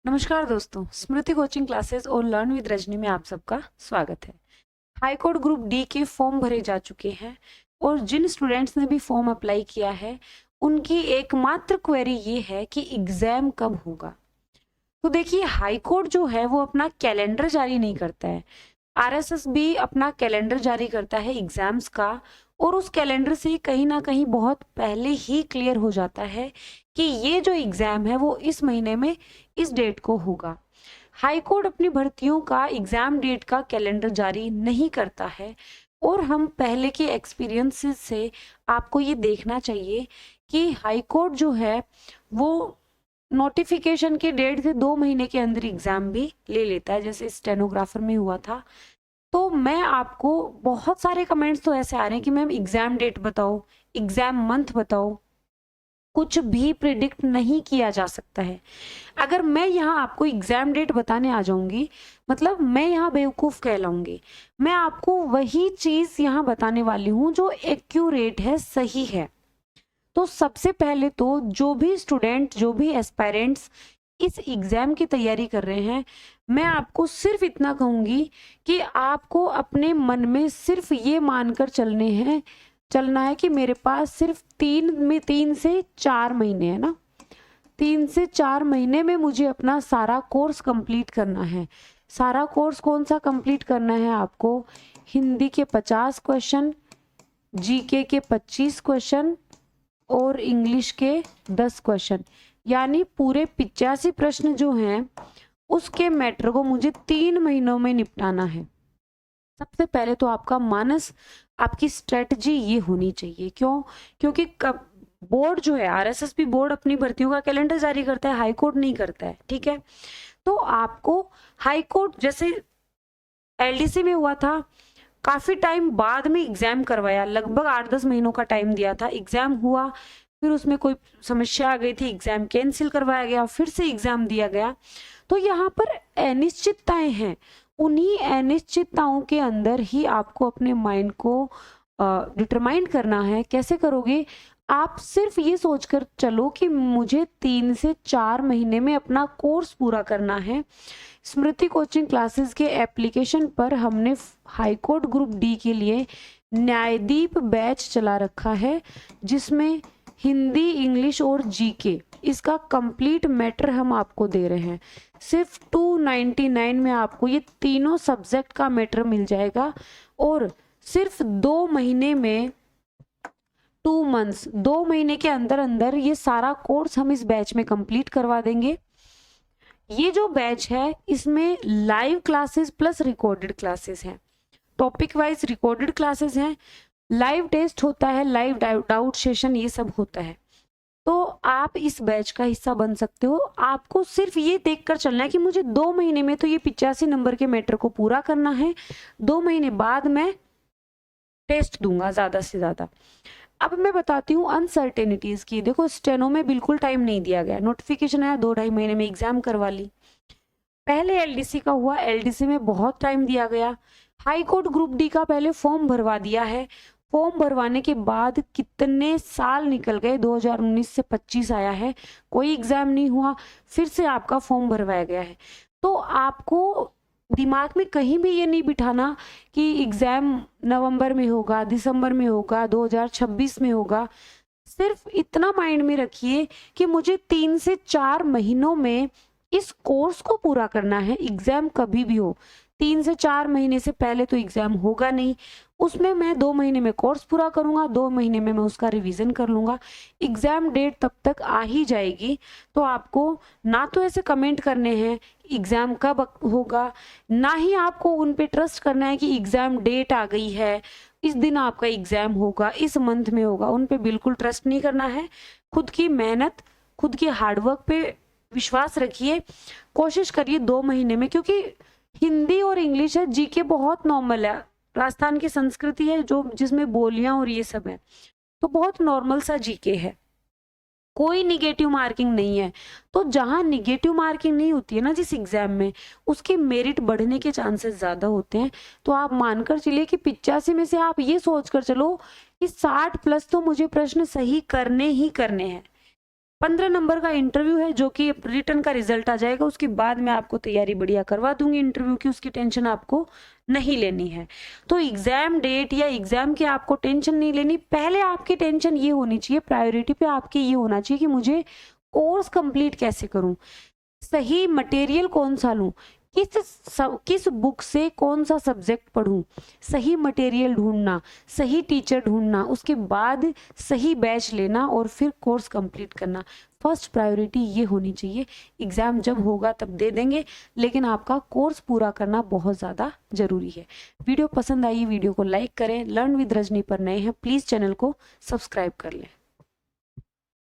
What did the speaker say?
नमस्कार दोस्तों, स्मृति coaching classes और लर्न विद रजनी में आप सबका स्वागत है। हाई कोर्ट ग्रुप डी के फॉर्म भरे जा चुके हैं और जिन स्टूडेंट्स ने भी फॉर्म अप्लाई किया है उनकी एकमात्र क्वेरी ये है कि एग्जाम कब होगा। तो देखिए, हाई कोर्ट जो है वो अपना कैलेंडर जारी नहीं करता है, आरएसएस भी अपना कैलेंडर जारी करता है एग्जाम्स का। और उस कैलेंडर से कहीं ना कहीं बहुत पहले ही क्लियर हो जाता है कि ये जो एग्जाम है वो इस महीने में इस डेट को होगा। हाई कोर्ट अपनी भर्तियों का एग्जाम डेट का कैलेंडर जारी नहीं करता है और हम पहले के एक्सपीरियंसेस से आपको ये देखना चाहिए कि हाई कोर्ट जो है वो नोटिफिकेशन के डेट से 2 महीने के अंदर एग्जाम भी ले लेता है, जैसे स्टेनोग्राफर में हुआ था। तो मैं आपको बहुत सारे कमेंट्स तो ऐसे आ रहे हैं कि मैम एग्जाम डेट बताओ, एग्जाम मंथ बताओ, कुछ भी प्रिडिक्ट नहीं किया जा सकता है। अगर मैं यहाँ आपको एग्जाम डेट बताने आ जाऊंगी मतलब मैं यहाँ बेवकूफ़ कहलाऊंगी। मैं आपको वही चीज़ यहाँ बताने वाली हूँ जो एक्यूरेट है, सही है। तो सबसे पहले तो जो भी स्टूडेंट, जो भी एस्पायरेंट्स इस एग्जाम की तैयारी कर रहे हैं, मैं आपको सिर्फ इतना कहूंगी कि आपको अपने मन में सिर्फ ये मानकर चलना है कि मेरे पास सिर्फ 3 से 4 महीने है ना, 3 से 4 महीने में मुझे अपना सारा कोर्स कंप्लीट करना है। सारा कोर्स कौन सा कंप्लीट करना है आपको? हिंदी के 50 क्वेश्चन, जीके के 25 क्वेश्चन और इंग्लिश के 10 क्वेश्चन, यानी पूरे 85 प्रश्न जो हैं उसके मैटर को मुझे 3 महीनों में निपटाना है। सबसे पहले तो आपका मानस, आपकी स्ट्रेटजी ये होनी चाहिए। क्यों? क्योंकि बोर्ड जो है, आरएसएस भी बोर्ड अपनी भर्तियों का कैलेंडर जारी करता है, हाई कोर्ट नहीं करता है, ठीक है। तो आपको हाई कोर्ट जैसे एलडीसी में हुआ था, काफी टाइम बाद में एग्जाम करवाया, लगभग 8-10 महीनों का टाइम दिया था, एग्जाम हुआ, फिर उसमें कोई समस्या आ गई थी, एग्जाम कैंसिल करवाया गया, फिर से एग्जाम दिया गया। तो यहाँ पर अनिश्चितताएं हैं, उन्हीं अनिश्चितताओं के अंदर ही आपको अपने माइंड को डिटरमाइन करना है। कैसे करोगे? आप सिर्फ ये सोचकर चलो कि मुझे 3 से 4 महीने में अपना कोर्स पूरा करना है। स्मृति कोचिंग क्लासेस के एप्लीकेशन पर हमने हाई कोर्ट ग्रुप डी के लिए न्यायदीप बैच चला रखा है, जिसमें हिंदी, इंग्लिश और जीके इसका कंप्लीट मैटर हम आपको दे रहे हैं। सिर्फ 299 में आपको ये तीनों सब्जेक्ट का मैटर मिल जाएगा और सिर्फ 2 महीने में, 2 मंथ्स, 2 महीने के अंदर अंदर ये सारा कोर्स हम इस बैच में कंप्लीट करवा देंगे। ये जो बैच है इसमें live classes plus recorded classes हैं, टॉपिक वाइज रिकॉर्डेड क्लासेस हैं, लाइव टेस्ट होता है, लाइव डाउट सेशन, ये सब होता है। तो आप इस बैच का हिस्सा बन सकते हो। आपको सिर्फ ये देखकर चलना है कि मुझे 2 महीने में तो ये 85 नंबर के मैटर को पूरा करना है, 2 महीने बाद मैं टेस्ट दूंगा ज्यादा से ज्यादा। अब मैं बताती हूँ अनसर्टेनिटीज की। देखो, स्टेनो में बिल्कुल टाइम नहीं दिया गया, नोटिफिकेशन आया, 2-2.5 महीने में एग्जाम करवा ली। पहले एलडीसी का हुआ, एलडीसी में बहुत टाइम दिया गया। हाई कोर्ट ग्रुप डी का पहले फॉर्म भरवा दिया है, फॉर्म भरवाने के बाद कितने साल निकल गए, 2019 से 25 आया है, कोई एग्जाम नहीं हुआ, फिर से आपका फॉर्म भरवाया गया है। तो आपको दिमाग में कहीं भी ये नहीं बिठाना कि एग्जाम नवंबर में होगा, दिसंबर में होगा, 2026 में होगा। सिर्फ इतना माइंड में रखिए कि मुझे 3 से 4 महीनों में इस कोर्स को पूरा करना है, एग्जाम कभी भी हो। 3 से 4 महीने से पहले तो एग्जाम होगा नहीं, उसमें मैं 2 महीने में कोर्स पूरा करूंगा, 2 महीने में मैं उसका रिवीजन कर लूंगा, एग्जाम डेट तब तक आ ही जाएगी। तो आपको ना तो ऐसे कमेंट करने हैं एग्जाम कब होगा, ना ही आपको उन पे ट्रस्ट करना है कि एग्जाम डेट आ गई है, इस दिन आपका एग्जाम होगा, इस मंथ में होगा, उन पे बिल्कुल ट्रस्ट नहीं करना है। खुद की मेहनत, खुद की हार्डवर्क पे विश्वास रखिए, कोशिश करिए 2 महीने में, क्योंकि हिंदी और इंग्लिश है, जीके बहुत नॉर्मल है, राजस्थान की संस्कृति है जो जिसमें बोलियां और ये सब है, तो बहुत नॉर्मल सा जीके है, कोई निगेटिव मार्किंग नहीं है। तो जहां निगेटिव मार्किंग नहीं होती है ना जिस एग्जाम में, उसके मेरिट बढ़ने के चांसेस ज्यादा होते हैं। तो आप मानकर चलिए कि 85 में से आप ये सोचकर चलो कि 60 प्लस तो मुझे प्रश्न सही करने ही करने हैं। 15 नंबर का इंटरव्यू है जो कि रिटर्न का रिजल्ट आ जाएगा, उसके बाद मैं आपको तैयारी बढ़िया करवा दूंगी इंटरव्यू की, उसकी टेंशन आपको नहीं लेनी है। तो एग्जाम डेट या एग्जाम की आपको टेंशन नहीं लेनी, पहले आपकी टेंशन ये होनी चाहिए, प्रायोरिटी पे आपके ये होना चाहिए कि मुझे कोर्स कंप्लीट कैसे करूं, सही मटेरियल कौन सा लूं, किस बुक से कौन सा सब्जेक्ट पढूं, सही मटेरियल ढूंढना, सही टीचर ढूंढना, उसके बाद सही बैच लेना और फिर कोर्स कंप्लीट करना। फर्स्ट प्रायोरिटी ये होनी चाहिए। एग्जाम जब होगा तब दे देंगे, लेकिन आपका कोर्स पूरा करना बहुत ज़्यादा जरूरी है। वीडियो पसंद आई, वीडियो को लाइक करें। लर्न विद रजनी पर नए हैं, प्लीज़ चैनल को सब्सक्राइब कर लें।